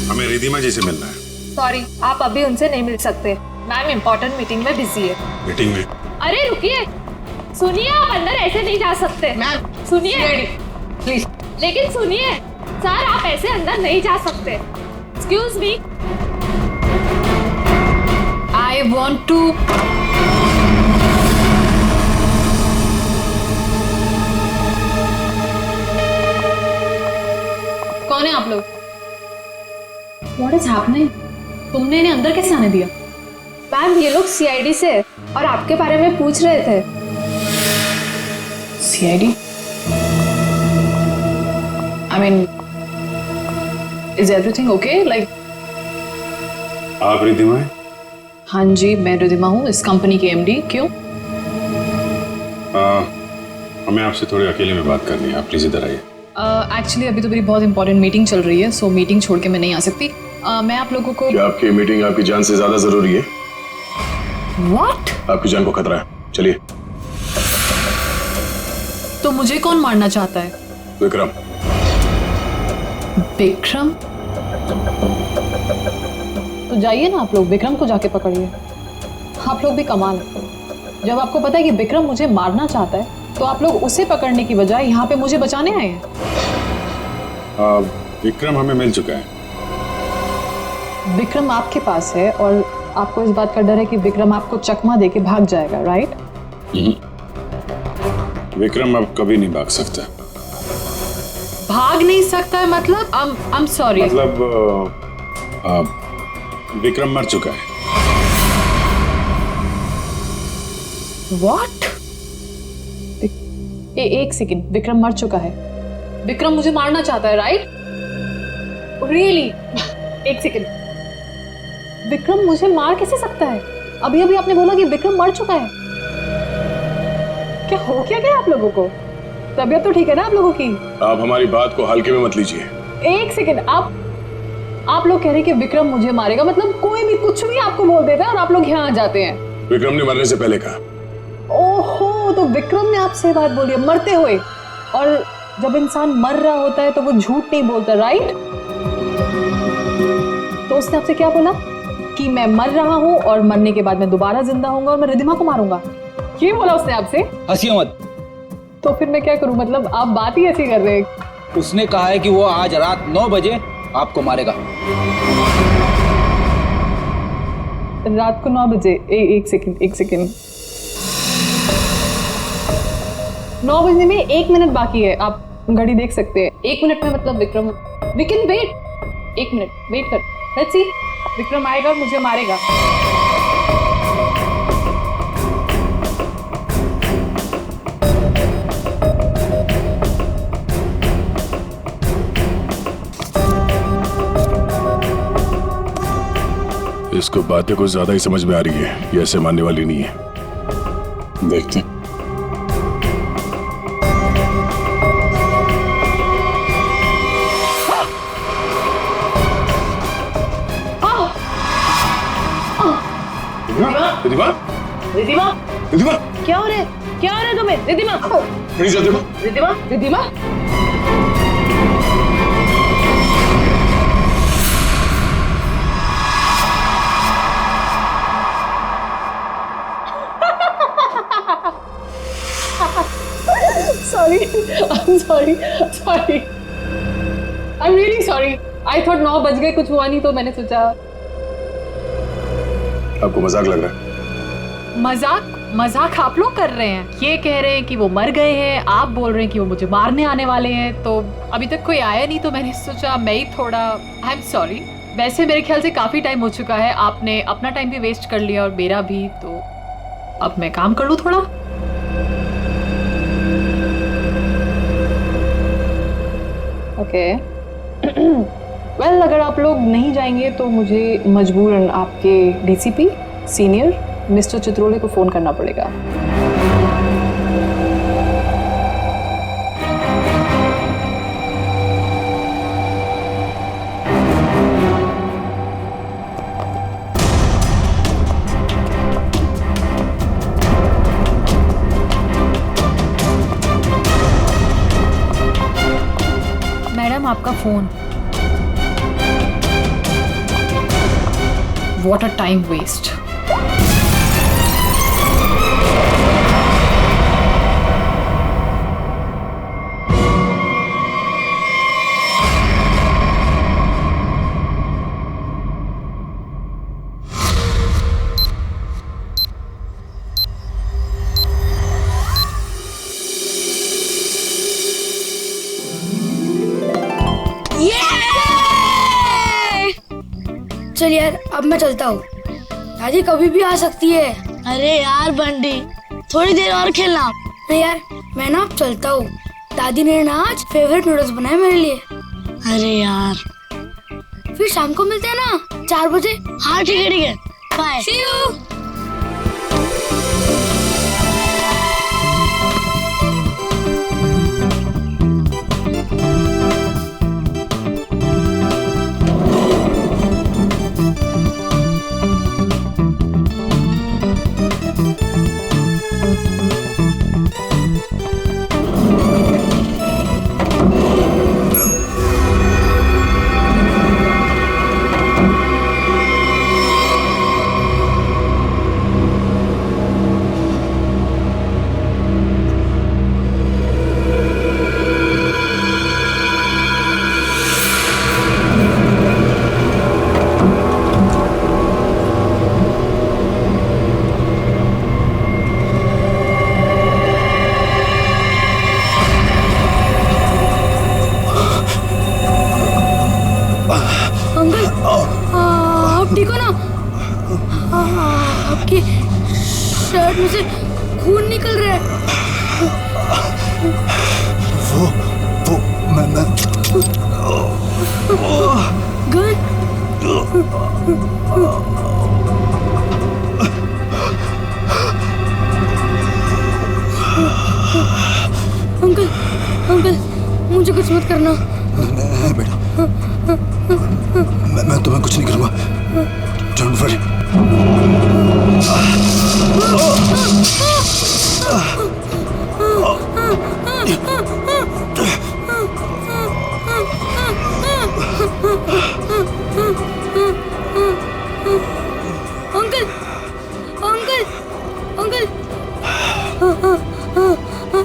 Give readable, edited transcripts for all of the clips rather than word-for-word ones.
हमें रिधिमा जी से मिलना है। सॉरी, आप अभी उनसे नहीं मिल सकते। मैम इम्पोर्टेंट मीटिंग में बिजी है। मीटिंग में? अरे रुकिए, सुनिए, आप अंदर ऐसे नहीं जा सकते। मैम सुनिए प्लीज। लेकिन सुनिए सर, आप ऐसे अंदर नहीं जा सकते। Excuse me, I want to. कौन है आप लोग? What is happening? तुमने इन्हें अंदर कैसे आने दिया? मैम ये लोग सीआईडी से और आपके बारे में पूछ रहे थे। CID? I mean, is everything okay? Like, आप रिधिमा हैं? हाँ जी, मैं रिधिमा हूँ, इस कंपनी की MD। क्यों? हमें आपसे थोड़ी अकेले में बात करनी है, आप प्लीज इधर आइए। एक्चुअली अभी तो मेरी बहुत इंपॉर्टेंट मीटिंग चल रही है, सो मीटिंग छोड़ के मैं नहीं आ सकती। मैं आप लोगों को। क्या आपकी मीटिंग आपकी जान से ज्यादा जरूरी है? What? आपकी जान को खतरा है, चलिए। तो मुझे कौन मारना चाहता है? विक्रम। विक्रम? तो जाइए ना आप लोग, विक्रम को जाके पकड़िए। आप लोग भी कमाल है। जब आपको पता है कि विक्रम मुझे मारना चाहता है, तो आप लोग उसे पकड़ने की बजाय यहाँ पे मुझे बचाने आए हैं। विक्रम हमें मिल चुका है। विक्रम आपके पास है और आपको इस बात का डर है कि विक्रम आपको चकमा देके भाग जाएगा, राइट? विक्रम अब कभी नहीं भाग सकता। भाग नहीं सकता है मतलब? I'm sorry। मतलब विक्रम मर चुका है। What? एक सेकंड, विक्रम मर चुका है? विक्रम मुझे मारना चाहता है, राइट? रियली? एक सेकंड, विक्रम मुझे मार कैसे सकता है? अभी अभी आपने बोला कि विक्रम मर चुका है। क्या हो क्या आप लोगों को? तबीयत तो ठीक है ना आप लोगों की? आप हमारी बात को हल्के में मत लीजिए। एक सेकंड, आप लोग कह रहे हैं कि विक्रम मुझे मारेगा, मतलब कोई भी कुछ भी आपको बोल देता है और आप लोग यहाँ आ जाते हैं। विक्रम ने मरने से पहले कहा। ओहो, तो विक्रम ने आपसे बात बोली है मरते हुए। और जब इंसान मर रहा होता है तो वो झूठ नहीं बोलता, राइट? तो उसने आपसे क्या बोला? कि मैं मर रहा हूँ और मरने के बाद मैं दोबारा जिंदा होऊंगा और मैं रिधिमा को मारूंगा। ये बोला उसने आपसे? हंसिए मत। तो फिर मैं क्या करूं? मतलब आप बात ही ऐसी कर रहे हैं। उसने कहा है कि वो आज रात 9 बजे आपको मारेगा। रात को 9 बजे? एक सेकंड। 9 बजने में 1 मिनट बाकी है, आप घड़ी देख सकते हैं। 1 मिनट में मतलब Vikram, we can wait. 1 minute wait कर, लेट्स सी। विक्रम आएगा और मुझे मारेगा। इसको बातें कुछ ज्यादा ही समझ में आ रही है, ये ऐसे मानने वाली नहीं है। देखते हैं। रिधिमा? रिधिमा? रिधिमा? क्या हो रहा है तुम्हें? रिधिमा? प्लीज देखो। Ridhima? sorry. I'm really sorry. I thought 9 बज गए, कुछ हुआ नहीं तो मैंने सोचा। आपको मजाक लग रहा है? मजाक आप लोग कर रहे हैं। ये कह रहे हैं कि वो मर गए हैं, आप बोल रहे हैं कि वो मुझे मारने आने वाले हैं। तो अभी तक कोई आया नहीं तो मैंने सोचा मैं ही थोड़ा। I am sorry. वैसे मेरे ख्याल से काफी टाइम हो चुका है, आपने अपना टाइम भी वेस्ट कर लिया और मेरा भी, तो अब मैं काम कर लूं थोड़ा। ओके। वेल, अगर आप लोग नहीं जाएंगे तो मुझे मजबूरन आपके DCP सीनियर मिस्टर चित्रोले को फोन करना पड़ेगा। मैडम आपका phone. What a time waste. चल यार, अब मैं चलता हूँ। दादी कभी भी आ सकती है। अरे यार बंटी, थोड़ी देर और खेलना। नहीं यार, मैं ना अब चलता हूँ। दादी ने ना आज फेवरेट नूडल्स बनाए मेरे लिए। अरे यार, फिर शाम को मिलते हैं ना 4 बजे। हाँ ठीक है बाय। See you। ठीक हो ना? आपकी शर्ट में से खून निकल रहा है। वो मैं गन। अंकल अंकल, मुझे कुछ मत करना। नहीं बेटा, मैं तुम्हें कुछ नहीं करूँगा। Don't worry. Uncle uncle uncle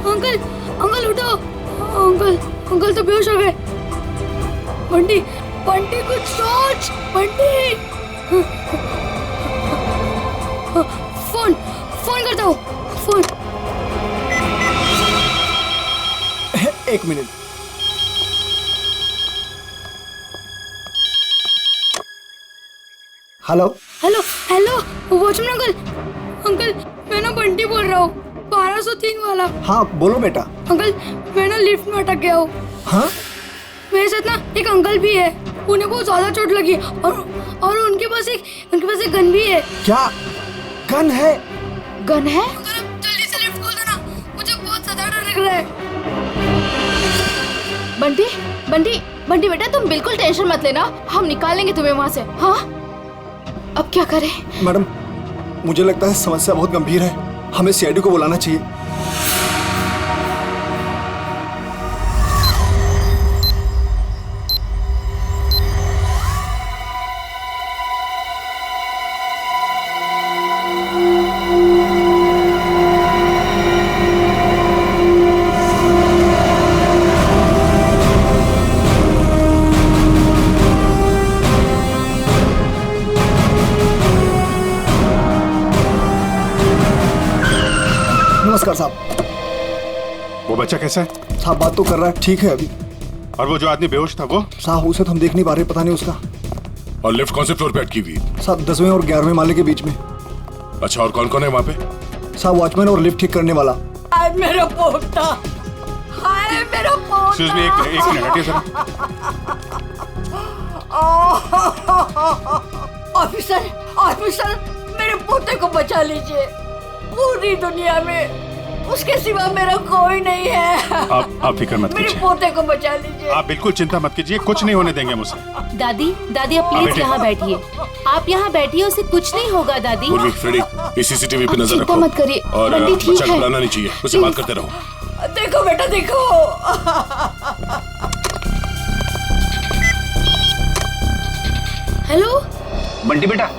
uncle uncle उठो। अंकल अंकल तो बेहोश हो गए। बंटी बंटी कुछ सोच। बंटी फोन फोन करता हूँ। फोन। एक minute. Hello hello hello, watchman uncle. Uncle मैं ना बंटी बोल रहा हूँ, 1203 वाला। हाँ बोलो बेटा। अंकल मैं ना लिफ्ट में अटक गया हूँ। हाँ मेरे साथ ना एक अंकल भी है, उन्हें बहुत ज्यादा चोट लगी और उनके पास एक गन भी है। क्या गन है? गन है? अंकल अब जल्दी से लिफ्ट खोल देना, मुझे बहुत ज्यादा डर लग रहा है। बंटी बंटी बंटी बेटा, तुम बिल्कुल टेंशन मत लेना, हम निकालेंगे तुम्हें वहाँ से। हाँ अब क्या करें? मैडम, मुझे लगता है समस्या बहुत गंभीर है, हमें सीआईडी को बुलाना चाहिए। नमस्कार साहब। वो बच्चा कैसा है? साहब बात तो कर रहा है, ठीक है अभी। और वो जो आदमी बेहोश था वो? साहब उसे तो हम देख नहीं पा रहे, पता नहीं उसका। और लिफ्ट कौन से फ्लोर पे अटकी हुई? साहब 10वें और 11वें माले के बीच में। अच्छा, और कौन कौन है वहाँ पे? साहब वॉचमैन और लिफ्ट ठीक करने वाला। हाय मेरा पोता, हाय मेरा पोता। एक्सक्यूज मी, एक मिनट हटिए जरा। ऑफिसर ऑफिसर, मेरे पोते को बचा लीजिए। पूरी दुनिया में उसके सिवा मेरा कोई नहीं है। आप फिक्र मत मेरे कीजिए, पोते को बचा लीजिए। आप बिल्कुल चिंता मत कीजिए, कुछ नहीं होने देंगे मुझसे। दादी दादी आप प्लीज यहाँ बैठिए। आप यहाँ बैठिए, उसे कुछ नहीं होगा दादी। पूर्वी, फ्रेडी, इस सीसीटीवी पे नजर चिंता रखो। मत करिए, और बंटी ठीक बच्चा है। घबराना नहीं चाहिए, उससे बात करते रहो। देखो बेटा देखो। हेलो बंटी बेटा,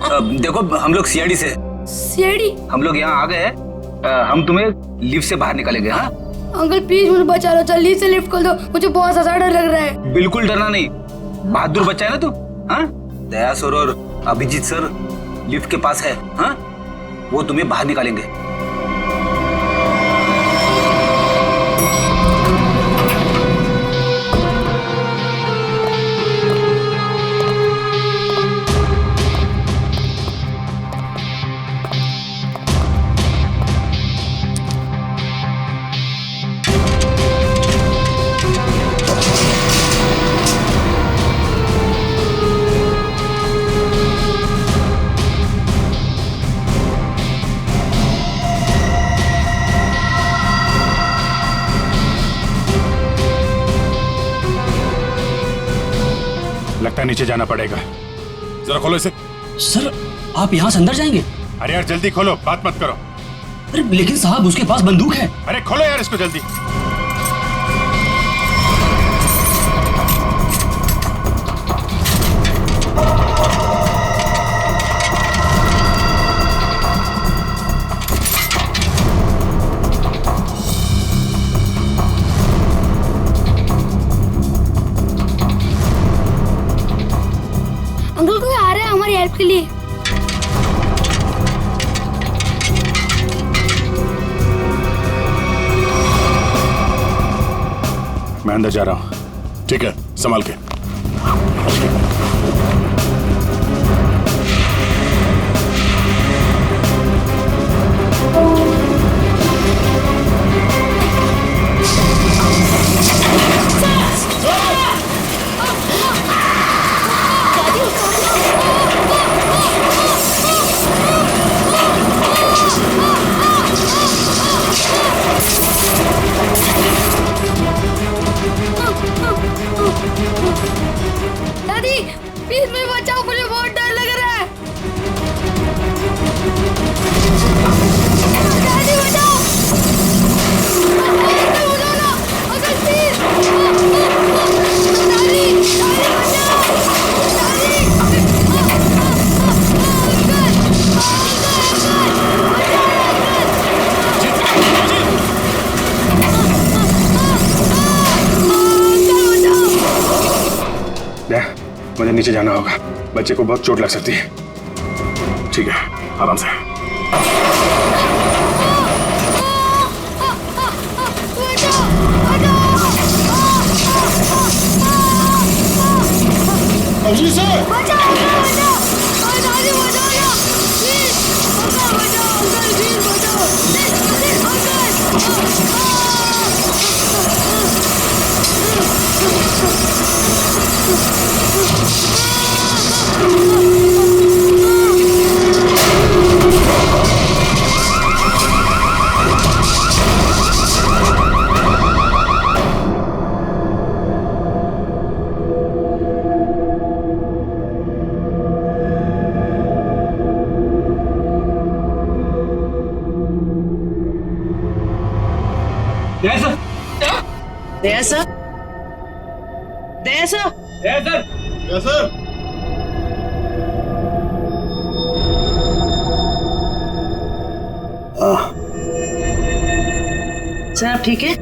देखो हम लोग सीआईडी से, सीआईडी? हम लोग यहाँ आ गए हैं। हम तुम्हें लिफ्ट से बाहर निकालेंगे। हाँ अंकल प्लीज मुझे बचा लो, जल्दी से लिफ्ट खोल दो, मुझे बहुत ज्यादा डर लग रहा है। बिल्कुल डरना नहीं, बहादुर बच्चा है ना तू। हाँ दया सर और अभिजीत सर लिफ्ट के पास है। हाँ वो तुम्हें बाहर निकालेंगे। लगता है नीचे जाना पड़ेगा। जरा खोलो इसे। सर आप यहाँ से अंदर जाएंगे? अरे यार जल्दी खोलो, बात मत करो। अरे लेकिन साहब उसके पास बंदूक है। अरे खोलो यार इसको जल्दी। अंकल कोई आ रहा है हमारी हेल्प के लिए। मैं अंदर जा रहा हूँ। ठीक है, संभाल के। दादी प्लीज मुझे बचाओ, मुझे बहुत डर लग रहा है। दादी बचाओ, अंकल बचाओ ना, अंकल प्लीज। दादी दादी बचाओ, दादी मुझे नीचे जाना होगा, बच्चे को बहुत चोट लग सकती है। ठीक है, आराम से। अभिजीत सर बचाओ, बचाओ, दादी बचाओ ना, प्लीज अंकल बचाओ, अंकल प्लीज बचाओ, please uncle. Daya sir, Daya sir, Daya sir, yes sir. Sir आप ठीक है?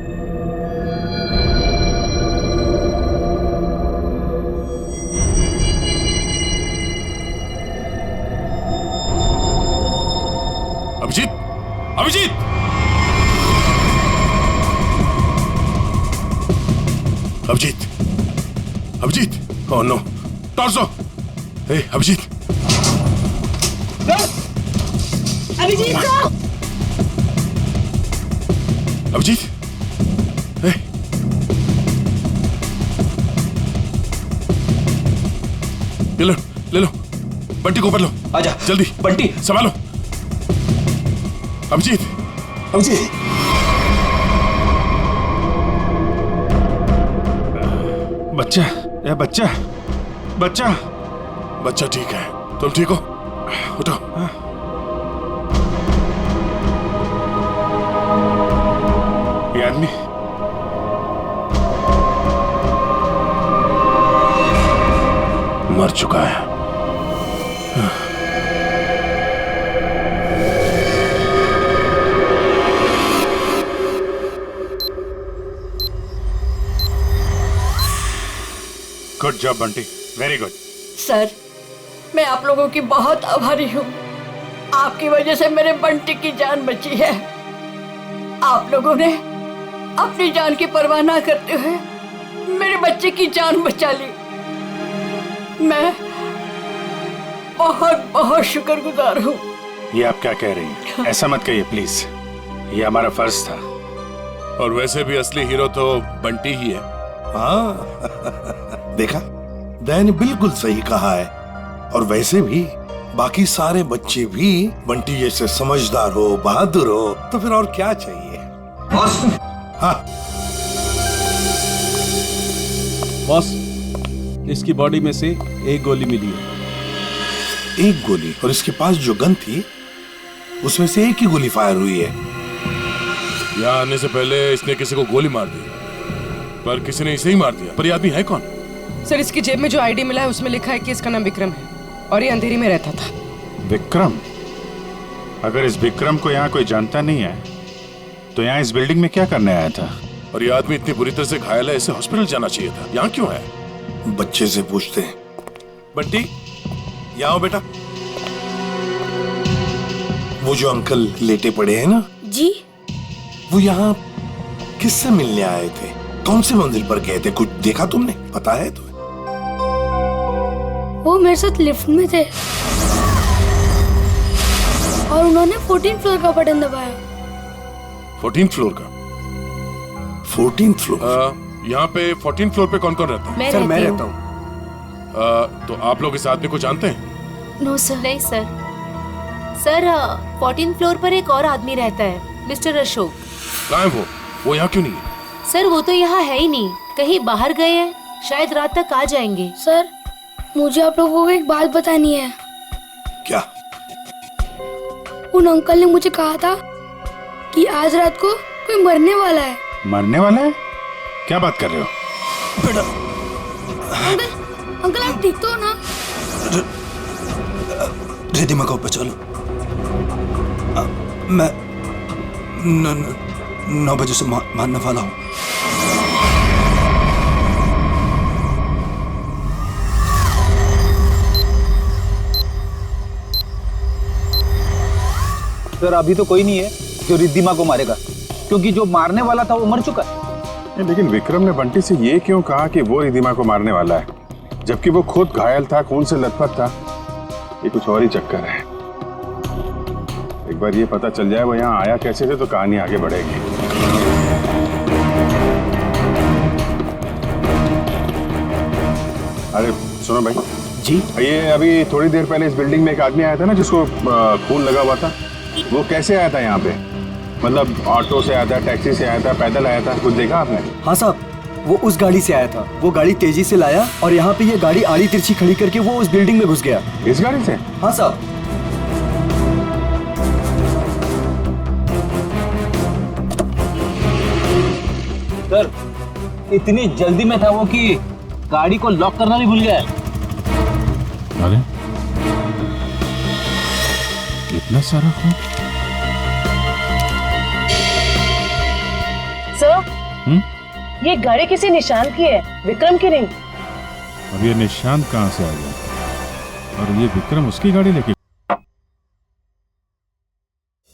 Abhijeet, Abhijeet, Abhijeet, Abhijeet, oh no, torso, hey Abhijeet, Abhijeet sir, Abhijeet, hey, ले लो, बंटी को ऊपर लो, आजा जल्दी, बंटी संभालो, अभिजीत, अभिजीत बच्चा, ये बच्चा, बच्चा, बच्चा ठीक है, तुम ठीक हो? उठो। हाँ? ये आदमी मर चुका है। Good job Bunty, very good. Sir, मैं आप लोगों की बहुत आभारी हूँ। आपकी वजह से मेरे बंटी की जान बची है। आप लोगों ने अपनी जान की परवाह ना करते हुए मेरे बच्चे की जान बचा ली। मैं बहुत बहुत शुक्रगुजार हूँ। ये आप क्या कह रही हैं? ऐसा मत कहिए प्लीज, ये हमारा फर्ज था। और वैसे भी असली हीरो तो बंटी ही है। हाँ देखा, दया ने बिल्कुल सही कहा है। और वैसे भी बाकी सारे बच्चे भी बंटी जैसे समझदार हो, बहादुर हो, तो फिर और क्या चाहिए। बॉस। हाँ बॉस, इसकी बॉडी में से एक गोली मिली है। एक गोली? और इसके पास जो गन थी उसमें से एक ही गोली फायर हुई है। यहाँ आने से पहले इसने किसी को गोली मार दी, पर किसी ने इसे ही मार दिया। पर ये आदमी है कौन? सर, इसकी जेब में जो आईडी मिला है उसमें लिखा है कि इसका नाम विक्रम है और ये अंधेरी में रहता था। विक्रम? अगर इस विक्रम को यहाँ कोई जानता नहीं है तो यहाँ इस बिल्डिंग में क्या करने आया था? और ये आदमी इतनी बुरी तरह से घायल है, इसे हॉस्पिटल जाना चाहिए था। यहाँ क्यों है? बच्चे से पूछते हैं। बंटी, यहाँ आओ बेटा। वो जो अंकल लेटे पड़े हैं ना जी, वो यहाँ किससे मिलने आए थे? कौन से मंदिर पर गए थे? कुछ देखा तुमने? पता है तुम्हें? वो मेरे साथ लिफ्ट में थे और उन्होंने 14th फ्लोर का बटन दबाया। 14th फ्लोर का? 14th floor? यहाँ पे 14th फ्लोर पे कौन कौन रहता है? सर, मैं रहता हूँ। तो आप लोग इस आदमी को जानते हैं? No sir. नहीं सर। सर, 14th फ्लोर पर एक और आदमी रहता है, मिस्टर अशोक। कहाँ है वो? वो यहाँ क्यों नहीं है? सर, वो तो यहाँ है ही नहीं, कहीं बाहर गए हैं, शायद रात तक आ जाएंगे। सर, मुझे आप लोगों को एक बात बतानी है। क्या? उन अंकल ने मुझे कहा था कि आज रात को कोई मरने वाला है। मरने वाला है? क्या बात कर रहे हो? अंकल आप ठीक तो हो ना? रिद्धिमा को बचा लो। मैं 9 बजे से मारने वाला हूँ। सर, अभी तो कोई नहीं है जो रिद्धिमा को मारेगा, क्योंकि जो मारने वाला था वो मर चुका है। लेकिन विक्रम ने बंटी से ये क्यों कहा कि वो रिद्धिमा को मारने वाला है, जबकि वो खुद घायल था, खून से लथपथ था? ये कुछ और ही चक्कर है। एक बार ये पता चल जाए वो यहाँ आया कैसे थे तो कहानी आगे बढ़ेगी। अरे सुनो भाई जी, ये अभी थोड़ी देर पहले इस बिल्डिंग में एक आदमी आया था ना जिसको खून लगा हुआ था, वो कैसे आया था यहाँ पे? मतलब ऑटो से आया था, टैक्सी से आया था, पैदल आया था? कुछ देखा आपने? हाँ साहब, वो उस गाड़ी से आया था। वो गाड़ी तेजी से लाया और यहाँ पे ये गाड़ी आड़ी तिरछी खड़ी करके वो उस बिल्डिंग में घुस गया। इस गाड़ी से? हाँ साहब। सर, इतनी जल्दी में था वो कि गाड़ी को लॉक करना भी भूल गया। अरे इतना सारा खून? सर, ये गाड़ी किसी निशान की है, विक्रम की नहीं। और ये निशान कहाँ से आ गया? और ये विक्रम उसकी गाड़ी लेके?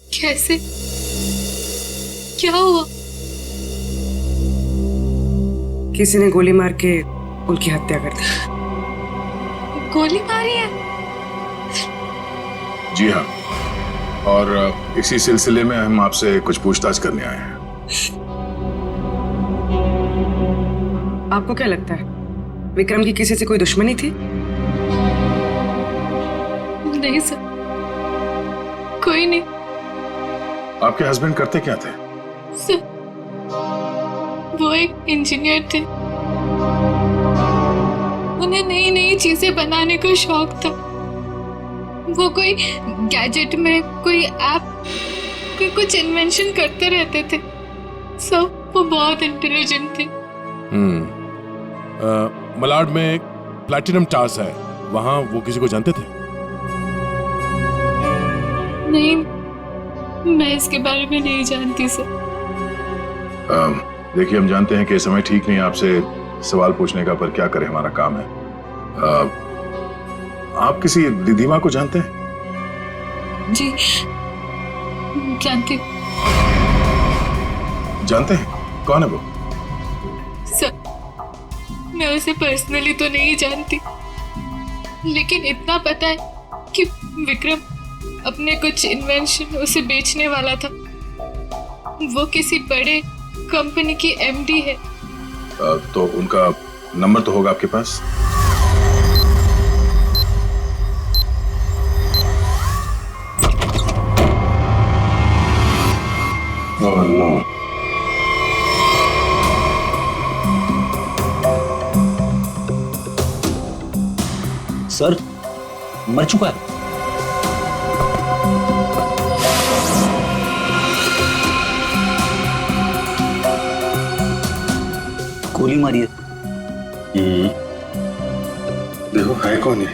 कैसे? क्या हुआ? किसी ने गोली मार के उनकी हत्या कर दी। गोली मारी है? जी हाँ, और इसी सिलसिले में हम आपसे कुछ पूछताछ करने आए हैं। आपको क्या लगता है, विक्रम की किसी से कोई दुश्मनी थी? नहीं सर, कोई नहीं। आपके हस्बैंड करते क्या थे? सर, वो एक इंजीनियर थे। उन्हें नई नई चीजें बनाने का शौक था। वो कोई गैजेट में कोई ऐप कोई कुछ इन्वेंशन करते रहते थे। सब वो बहुत इंटेलिजेंट थे। मलाड में एक प्लैटिनम टावर्स है, वहां वो किसी को जानते थे? नहीं, मैं इसके बारे में नहीं जानती सर। देखिए, हम जानते हैं कि समय ठीक नहीं आपसे सवाल पूछने का, पर क्या करें, हमारा काम है। आप किसी रिधिमा को जानते हैं? जी जानती हूँ। जानते हैं? कौन है वो? सर, मैं उसे पर्सनली तो नहीं जानती, लेकिन इतना पता है कि विक्रम अपने कुछ इन्वेंशन उसे बेचने वाला था। वो किसी बड़े कंपनी की एमडी है। तो उनका नंबर तो होगा आपके पास? Oh no. सर मर चुका है। गोली मारी है। देखो है कौन है?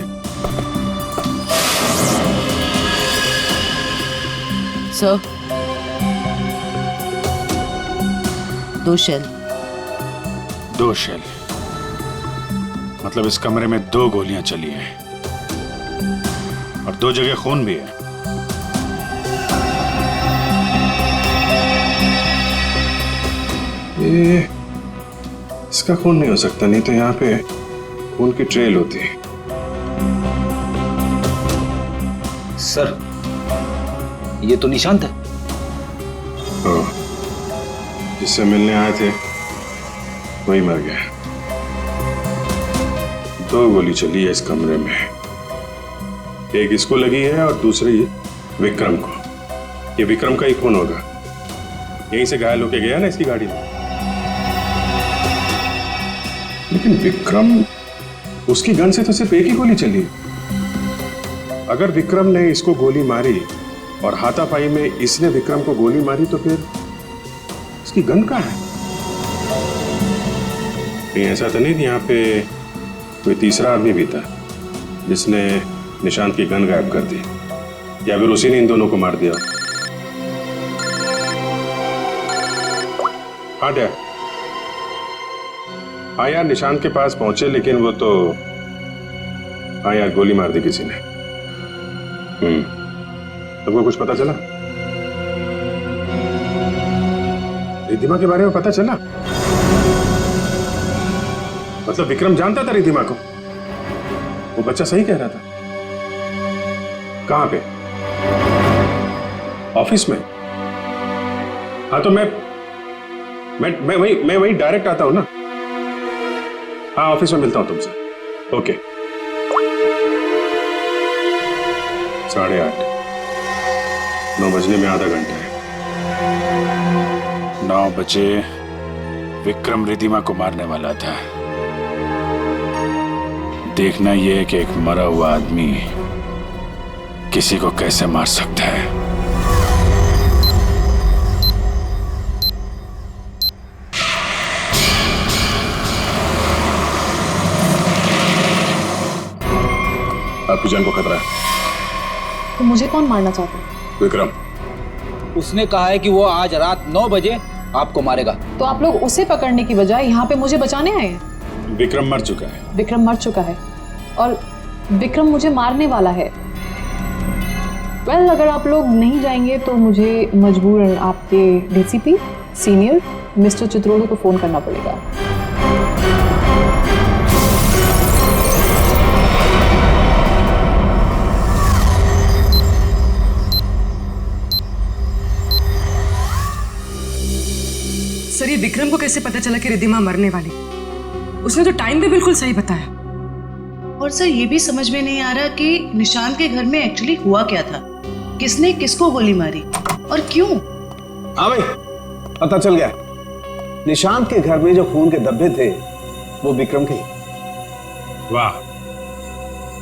Sir, 2 shell. 2 शेल मतलब इस कमरे में 2 गोलियां चली हैं और 2 जगह खून भी है। ये इसका खून नहीं हो सकता, नहीं तो यहाँ पे खून की ट्रेल होती है। सर ये तो निशांत है। जिससे मिलने आए थे वही मर गया। 2 गोली चली है इस कमरे में, एक इसको लगी है और दूसरी विक्रम को। ये विक्रम का ही खून होगा, यहीं से घायल होके गया ना इसकी गाड़ी में। लेकिन विक्रम, उसकी गन से तो सिर्फ एक ही गोली चली। अगर विक्रम ने इसको गोली मारी और हाथापाई में इसने विक्रम को गोली मारी, तो फिर इसकी गन कहाँ है? कहीं ऐसा तो नहीं कि यहाँ पे कोई तीसरा आदमी भी था जिसने निशांत की गन गायब कर दी, या फिर उसी ने इन दोनों को मार दिया? हाँ डैड, हाँ यार, निशांत के पास पहुंचे, लेकिन वो तो, हाँ यार, गोली मार दी किसी ने। तुमको कुछ पता चला? रिधिमा के बारे में पता चला? मतलब विक्रम जानता था रिधिमा को? वो बच्चा सही कह रहा था। कहां पे? ऑफिस में? हाँ तो मैं वही डायरेक्ट आता हूं ना। हाँ ऑफिस में मिलता हूं तुमसे। ओके। 8:30, 9 बजने में आधा घंटा है। 9 बजे विक्रम रिधिमा को मारने वाला था। देखना यह है कि एक मरा हुआ आदमी किसी को कैसे मार सकता है। आपकी जान को खतरा है। तो मुझे कौन मारना चाहता है? विक्रम। उसने कहा है कि वो आज रात 9 बजे आपको मारेगा। तो आप लोग उसे पकड़ने की बजाय यहाँ पे मुझे बचाने आए हैं? विक्रम मर चुका है। विक्रम मर चुका है और विक्रम मुझे मारने वाला है। वेल, अगर आप लोग नहीं जाएंगे तो मुझे मजबूरन आपके डीसीपी सीनियर मिस्टर चित्रोली को फोन करना पड़ेगा। सर, ये विक्रम को कैसे पता चला कि रिधिमा मरने वाली? उसने तो टाइम भी बिल्कुल सही बताया। और सर, ये भी समझ में नहीं आ रहा कि निशांत के घर में एक्चुअली हुआ क्या था, किसने किसको गोली मारी और क्यों? हाँ भाई, पता चल गया। निशांत के घर में जो खून के धब्बे थे वो विक्रम के। वाह,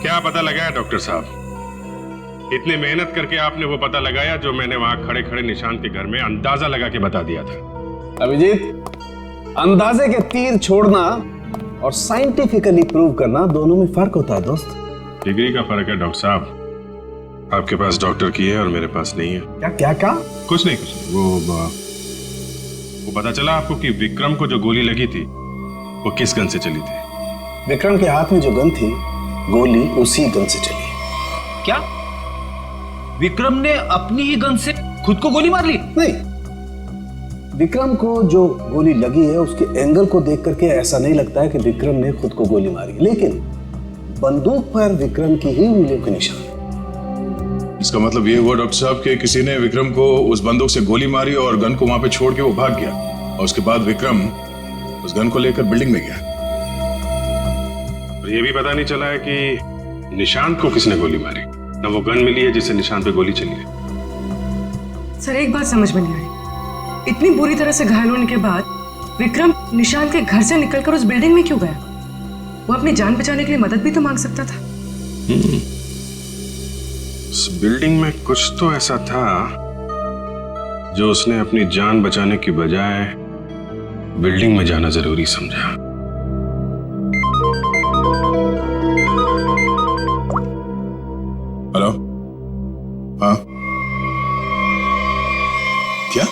क्या पता लगाया डॉक्टर साहब। इतनी मेहनत करके आपने वो पता लगाया जो मैंने वहां खड़े खड़े निशांत के घर में अंदाजा लगा के बता दिया था। अभिजीत, अंदाजे के तीर छोड़ना और साइंटिफिकली प्रूव करना दोनों में फर्क होता है दोस्त। डिग्री का फर्क है डॉक्टर साहब। आपके पास डॉक्टर की है और मेरे पास नहीं है। क्या क्या क्या? कुछ नहीं। वो पता चला आपको कि विक्रम को जो गोली लगी थी वो किस गन से चली थी? विक्रम के हाथ में जो गन थी, गोली उसी गन से चली। क्या विक्रम ने अपनी ही गन से खुद को गोली मार ली? नहीं, विक्रम को जो गोली लगी है उसके एंगल को देख करके ऐसा नहीं लगता है कि विक्रम ने खुद को गोली मारी, लेकिन बंदूक पर विक्रम की ही उंगलियों के निशान। इसका मतलब ये हुआ डॉक्टर साहब कि किसी ने विक्रम को उस बंदूक से गोली मारी और गन को वहां पे छोड़ के वो भाग गया, और उसके बाद विक्रम उस गन को लेकर बिल्डिंग में गया। और ये भी पता नहीं चला है कि निशांत को किसने गोली मारी, ना वो गन मिली है जिससे निशांत पे गोली चली है। सर एक बात समझ में नहीं आई, इतनी बुरी तरह से घायल होने के बाद विक्रम निशांत के घर से निकलकर उस बिल्डिंग में क्यों गया? वो अपनी जान बचाने के लिए मदद भी तो मांग सकता था। उस बिल्डिंग में कुछ तो ऐसा था जो उसने अपनी जान बचाने की बजाय बिल्डिंग में जाना जरूरी समझा। हेलो, हाँ क्या?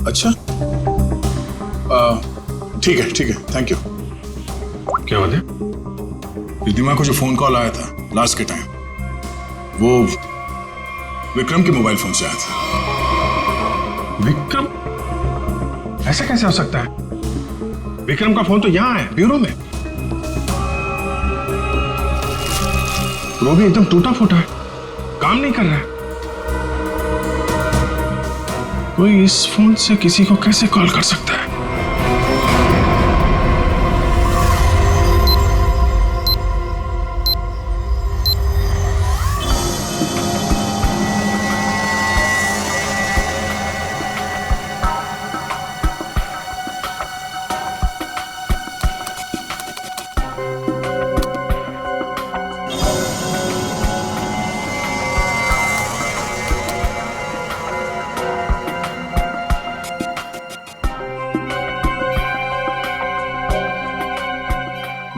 अच्छा, ठीक है, थैंक यू। क्या बात है? रिद्धिमा को जो फोन कॉल आया था लास्ट के टाइम, वो विक्रम के मोबाइल फोन से आया था। विक्रम? ऐसा कैसे हो सकता है? विक्रम का फोन तो यहां है, ब्यूरो में। वो भी एकदम टूटा फूटा है, काम नहीं कर रहा है। कोई इस फोन से किसी को कैसे कॉल कर सकता है?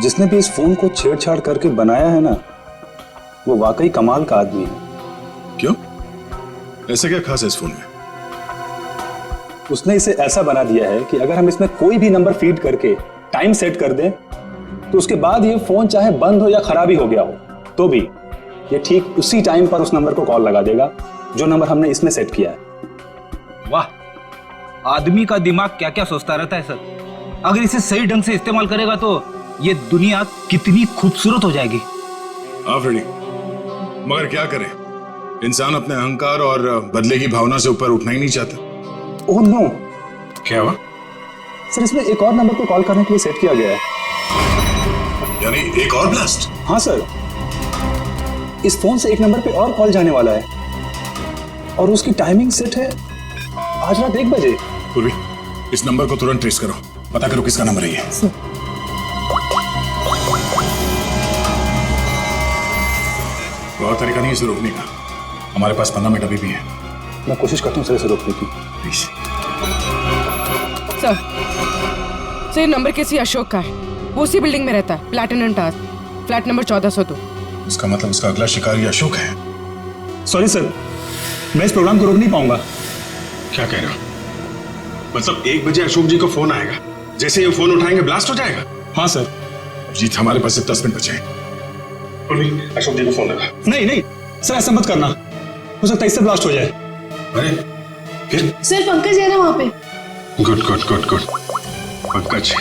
जिसने भी इस फोन को छेड़छाड़ करके बनाया है ना, वो वाकई कमाल का आदमी है। क्यों? ऐसा क्या खास है इस फोन में? उसने इसे ऐसा बना दिया है कि अगर हम इसमें कोई भी नंबर फीड करके टाइम सेट कर दें, तो उसके बाद ये फोन चाहे बंद हो या खराबी हो गया हो, तो भी ये ठीक उसी टाइम पर उस नंबर को कॉल लगा देगा जो नंबर हमने इसमें सेट किया है। वाह, आदमी का दिमाग क्या क्या सोचता रहता है सर। अगर इसे सही ढंग से इस्तेमाल करेगा तो ये दुनिया कितनी खूबसूरत हो जाएगी। हाँ फ्रेडी, मगर क्या करें, इंसान अपने अहंकार और बदले की भावना से ऊपर उठना ही नहीं चाहता। Oh no. क्या हुआ? सर इसमें एक और नंबर को कॉल करने के लिए सेट किया गया है। यानी एक और ब्लास्ट? हाँ सर, इस फोन से एक नंबर पे और कॉल जाने वाला है, और उसकी टाइमिंग सेट है आज रात 1 बजे। पूर्वी, इस नंबर को तुरंत ट्रेस करो, पता करो किसका नंबर है ये। और तरीका नहीं इसे रोकने का, हमारे पास 15 मिनट अभी भी है। मैं कोशिश करता हूँ सर इसे रोकने की। प्लीज। सर नंबर किसी अशोक का है, वो उसी बिल्डिंग में रहता है, प्लैटिनम टावर, फ्लैट नंबर 1402। इसका मतलब उसका अगला शिकारी अशोक है। सॉरी सर, मैं इस प्रोग्राम को रोक नहीं पाऊंगा। क्या कह रहे हो? मतलब 1 बजे अशोक जी को फोन आएगा, जैसे ये फोन उठाएंगे ब्लास्ट हो जाएगा? हाँ सर। जीत, हमारे पास 10 मिनट बचे हैं। अशोक जी को फोन लगा। नहीं नहीं सर, ऐसा मत करना, हो सकता है इससे ब्लास्ट हो जाए। अरे फिर? सर पंकज है ना वहाँ पे। Good good good good. Pankaj,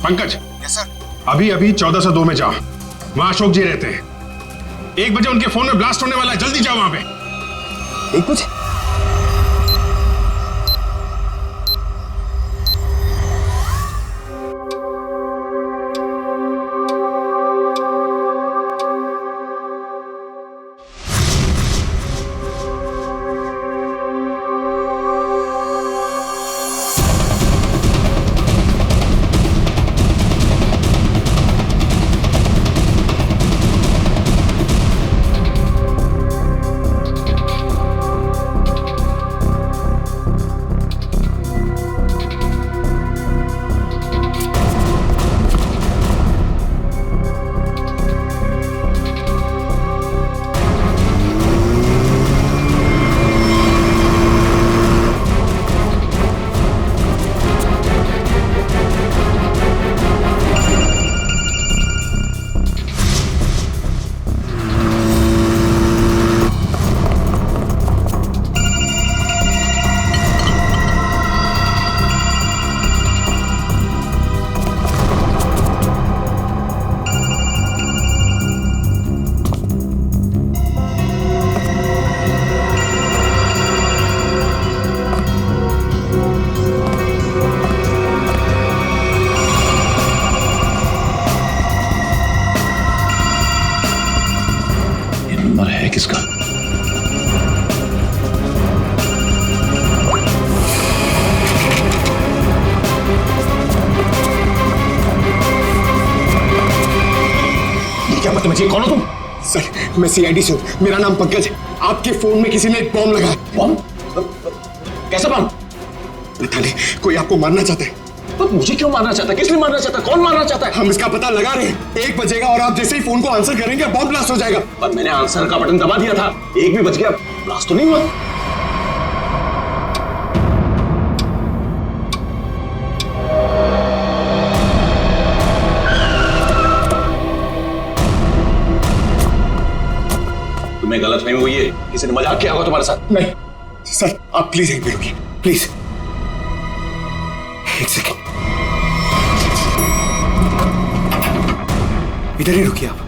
Pankaj. Yes sir. अभी 1402 में जाओ, वहां अशोक जी रहते हैं। 1 बजे उनके फोन में ब्लास्ट होने वाला है, जल्दी जाओ वहां पे। 1 बजे? समझिए, कौन हो तुम? सर मैं सीआईडी से हूँ, मेरा नाम पंकज है। आपके फोन में किसी ने एक बॉम्ब लगाया। बॉम्ब? कैसा बॉम्ब? पता नहीं, कोई आपको मारना चाहता है। तो मुझे क्यों मारना चाहता है? किस लिए मारना चाहता है? कौन मारना चाहता है? हम इसका पता लगा रहे हैं। 1 बजेगा और आप जैसे ही फोन को आंसर करेंगे बॉम्ब ब्लास्ट हो जाएगा। पर मैंने आंसर का बटन दबा दिया था। 1 भी बज गया, ब्लास्ट तो नहीं हुआ। तुम्हें गलतफहमी हुई है, किसी ने मजाक किया होगा तुम्हारे साथ। नहीं सर, आप प्लीज यहीं पे रुकिए, प्लीज। 1 सेकेंड, इधर ही रुकिए आप।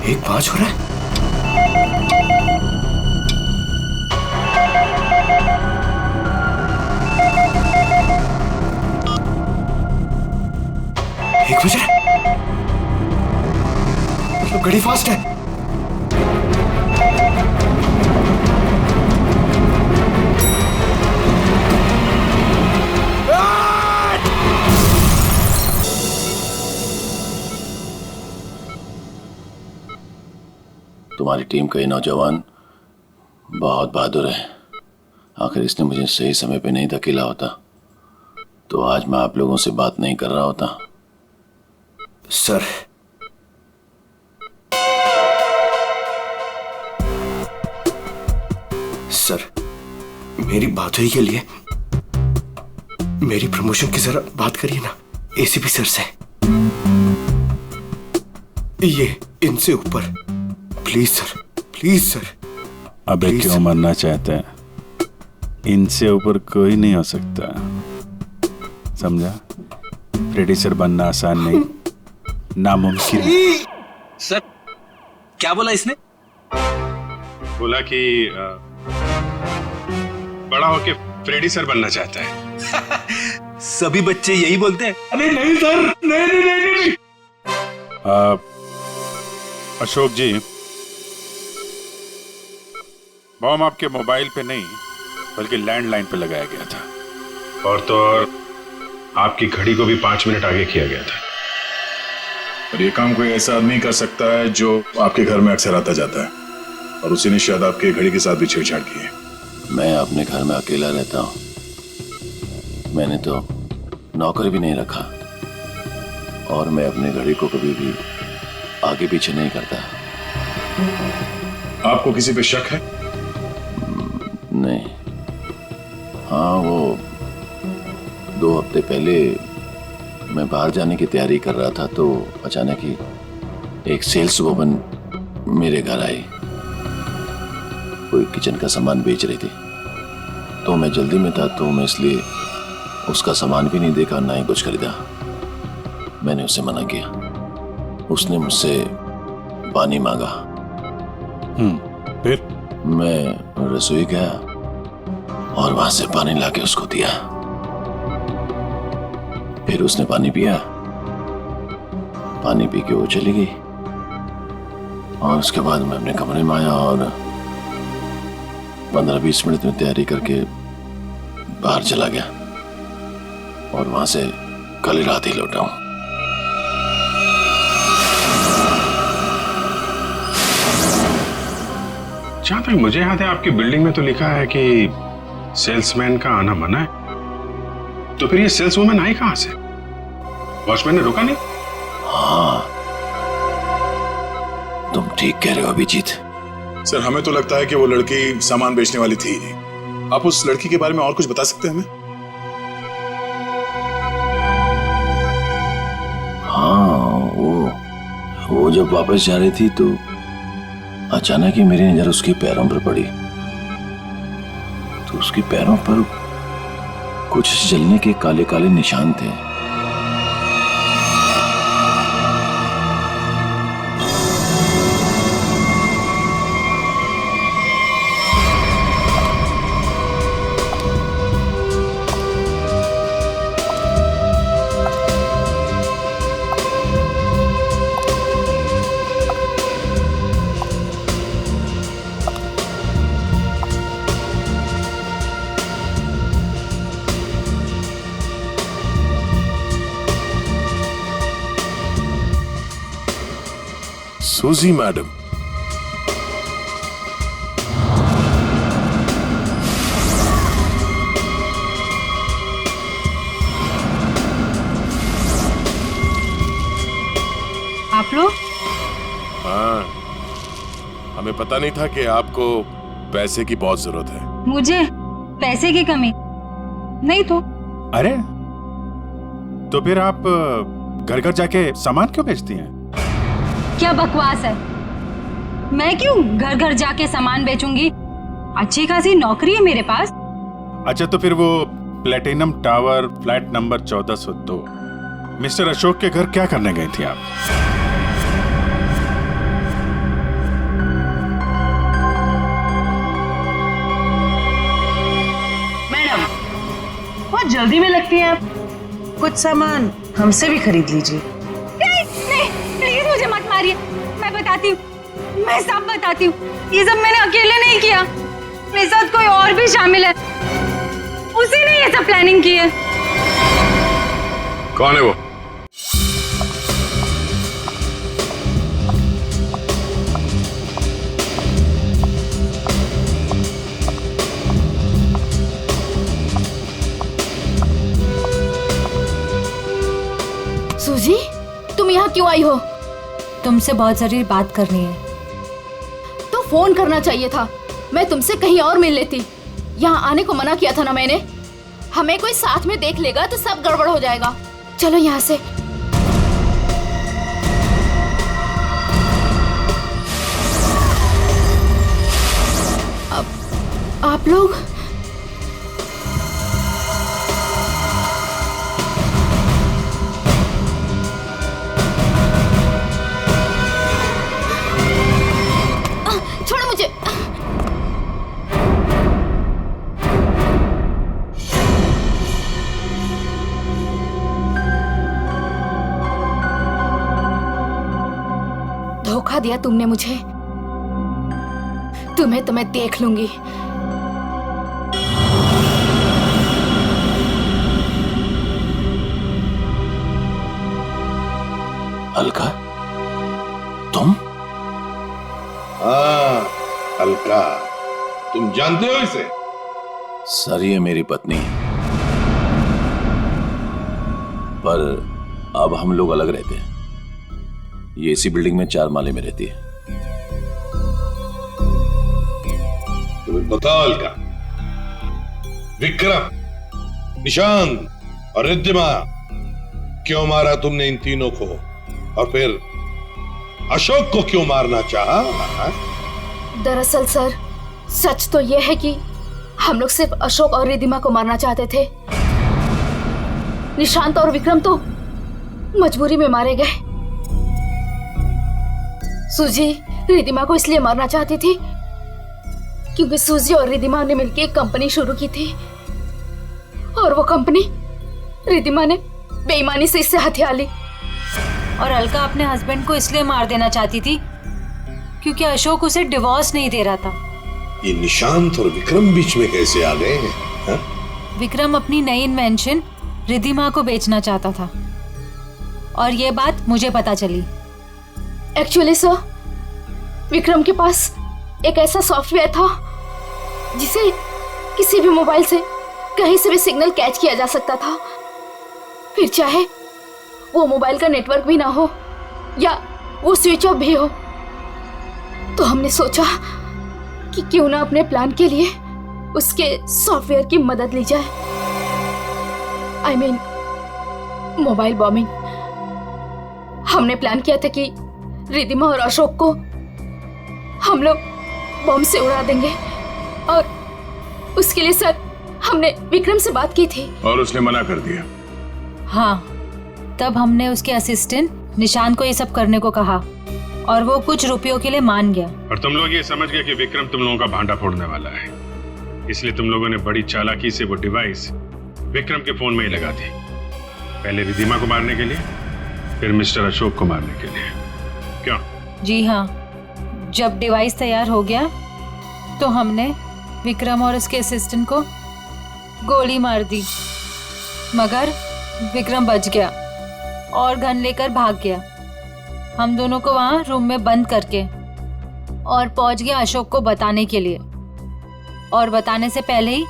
एक 5 हो रहा है। एक बज रहा है, मतलब घड़ी फास्ट है। तुम्हारी टीम का ये नौजवान बहुत बहादुर है। आखिर इसने मुझे सही समय पे नहीं धकेला होता तो आज मैं आप लोगों से बात नहीं कर रहा होता। सर, सर मेरी बात हुई के लिए मेरी प्रमोशन की जरा बात करिए ना एसीपी सर से। ये इनसे ऊपर, प्लीज सर, प्लीज सर। अबे क्यों मरना चाहते हैं? इनसे ऊपर कोई नहीं हो सकता, समझा? प्रोड्यूसर बनना आसान नहीं, नामुमकिन। सर क्या बोला इसने? बोला कि बड़ा होके फ्रेडी सर बनना चाहता है। सभी बच्चे यही बोलते हैं। अरे नहीं सर, नहीं। अशोक जी, बॉम्ब आपके मोबाइल पे नहीं बल्कि लैंडलाइन पे लगाया गया था, और तो और आपकी घड़ी को भी 5 मिनट आगे किया गया था। और ये काम कोई ऐसा आदमी कर सकता है जो आपके घर में अक्सर आता जाता है, और उसी ने शायद आपके घड़ी के साथ भी छेड़छाड़ की है। मैं अपने घर में अकेला रहता हूँ, मैंने तो नौकर भी नहीं रखा, और मैं अपनी घड़ी को कभी भी आगे पीछे नहीं करता। आपको किसी पे शक है? नहीं। हाँ, वो 2 हफ्ते पहले मैं बाहर जाने की तैयारी कर रहा था तो अचानक ही एक सेल्स वुमन मेरे घर आई। कोई किचन का सामान बेच रही थी, तो मैं जल्दी में था तो मैं इसलिए उसका सामान भी नहीं देखा, ना ही कुछ खरीदा। मैंने उसे मना किया। उसने मुझसे पानी मांगा। फिर मैं रसोई गया और वहां से पानी लाके उसको दिया। फिर उसने पानी पिया, पानी पी के वो चली गई, और उसके बाद मैं अपने कमरे में आया और 15-20 मिनट में तैयारी करके बाहर चला गया, और वहां से कल रात ही लौटा हूं। जहां तक मुझे याद है आपकी बिल्डिंग में तो लिखा है कि सेल्समैन का आना मना है, तो फिर ये सेल्स वुमन आई कहां से? वॉचमैन ने रोका नहीं? हाँ, तुम ठीक कह रहे हो अभिजीत। सर हमें तो लगता है कि वो लड़की सामान बेचने वाली थी ही नहीं। आप उस लड़की के बारे में और कुछ बता सकते हैं हमें? हाँ, वो जब वापस जा रही थी तो अचानक ही मेरी नजर उसके पैरों पर पड़ी, तो उसके पैरों पर कुछ जलने के काले काले निशान थे। सूजी मैडम, आप लोग? हाँ, हमें पता नहीं था कि आपको पैसे की बहुत जरूरत है। मुझे पैसे की कमी नहीं तो। अरे तो फिर आप घर घर जाके सामान क्यों बेचती हैं? क्या बकवास है, मैं क्यों घर घर जाके सामान बेचूंगी? अच्छी खासी नौकरी है मेरे पास। अच्छा तो फिर वो platinum tower flat number 1402 mister Ashok के घर क्या करने गई थी आप? मैडम बहुत जल्दी में लगती हैं आप, कुछ सामान हमसे भी खरीद लीजिए। नहीं, प्लीज मुझे मत मारिए, मैं बताती हूँ, मैं सब बताती हूँ। ये सब मैंने अकेले नहीं किया, मेरे साथ कोई और भी शामिल है, उसी ने ये सब प्लानिंग की है। कौन है वो? सूजी, तुम यहाँ क्यों आई हो? तुमसे बहुत जरूरी बात करनी है। तो फोन करना चाहिए था, मैं तुमसे कहीं और मिल लेती। यहाँ आने को मना किया था ना मैंने। हमें कोई साथ में देख लेगा तो सब गड़बड़ हो जाएगा। चलो यहाँ से। अब आप लोग छोड़ो मुझे। धोखा दिया तुमने मुझे, तुम्हें तो मैं देख लूंगी। अलका, तुम? हाँ अलका, तुम जानते हो इसे? सर ये मेरी पत्नी है, पर अब हम लोग अलग रहते हैं। ये इसी बिल्डिंग में 4 माले में रहती है। तुम्हें बताओ अलका, विक्रम, निशांत और रिद्धिमा क्यों मारा तुमने इन तीनों को? और फिर अशोक को क्यों मारना चाहा? दरअसल सर, सच तो यह है कि हम लोग सिर्फ अशोक और रिद्धिमा को मारना चाहते थे। निशांत और विक्रम तो मजबूरी में मारे गए। सूजी रिद्धिमा को इसलिए मारना चाहती थी क्योंकि सूजी और रिद्धिमा ने मिलकर एक कंपनी शुरू की थी, और वो कंपनी रिद्धिमा ने बेईमानी से इससे हथिया ली। और अलका अपने हस्बैंड को इसलिए मार देना चाहती थी क्योंकि अशोक उसे डिवोर्स नहीं दे रहा था। ये निशांत और विक्रम बीच में कैसे आ गए हैं? हा? विक्रम अपनी नई इन्वेंशन रिद्धिमा को बेचना चाहता था, और ये बात मुझे पता चली। एक्चुअली सर, विक्रम के पास एक ऐसा सॉफ्टवेयर था जिसे किसी भी मोबाइल से कहीं से भी सिग्नल कैच किया जा सकता था, फिर चाहे वो मोबाइल का नेटवर्क भी ना हो या वो स्विच ऑफ भी हो। तो हमने सोचा कि क्यों ना अपने प्लान के लिए उसके सॉफ्टवेयर की मदद ली जाए। I mean mobile bombing. हमने प्लान किया था कि रिद्धिमा और अशोक को हम लोग बॉम्ब से उड़ा देंगे और उसके लिए सर हमने विक्रम से बात की थी और उसने मना कर दिया। हाँ, तब हमने उसके असिस्टेंट निशान को ये सब करने को कहा और वो कुछ रुपयों के लिए मान गया। और तुम लोग ये समझ गए कि विक्रम तुम लोगों का भांडा फोड़ने वाला है, इसलिए तुम लोगों ने बड़ी चालाकी से वो डिवाइस विक्रम के फोन में ही लगा दी। पहले रिद्धिमा को मारने के लिए, फिर मिस्टर अशोक को मारने के लिए। क्यों? जी हाँ, जब डिवाइस तैयार हो गया तो हमने विक्रम और उसके असिस्टेंट को गोली मार दी, मगर विक्रम बच गया और गन लेकर भाग गया। हम दोनों को वहाँ रूम में बंद करके और पहुंच गया अशोक को बताने के लिए, और बताने से पहले ही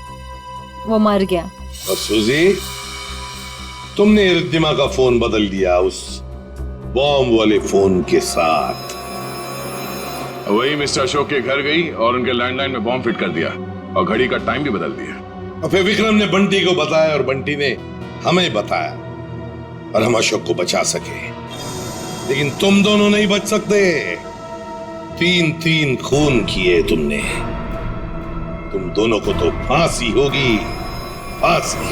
वो मर गया। और सुजी, तुमने रिद्धिमा का फोन बदल दिया उस बॉम्ब वाले फोन के साथ। वही मिस्टर अशोक के घर गई और उनके लैंडलाइन में बॉम्ब फिट कर दिया और घड़ी का टाइम भी बदल दिया। और फिर विक्रम ने बंटी को बताया और बंटी ने हमें बताया और हम अशोक को बचा सके। लेकिन तुम दोनों नहीं बच सकते। 3 खून किए तुमने। तुम दोनों को तो फांसी होगी, फांसी।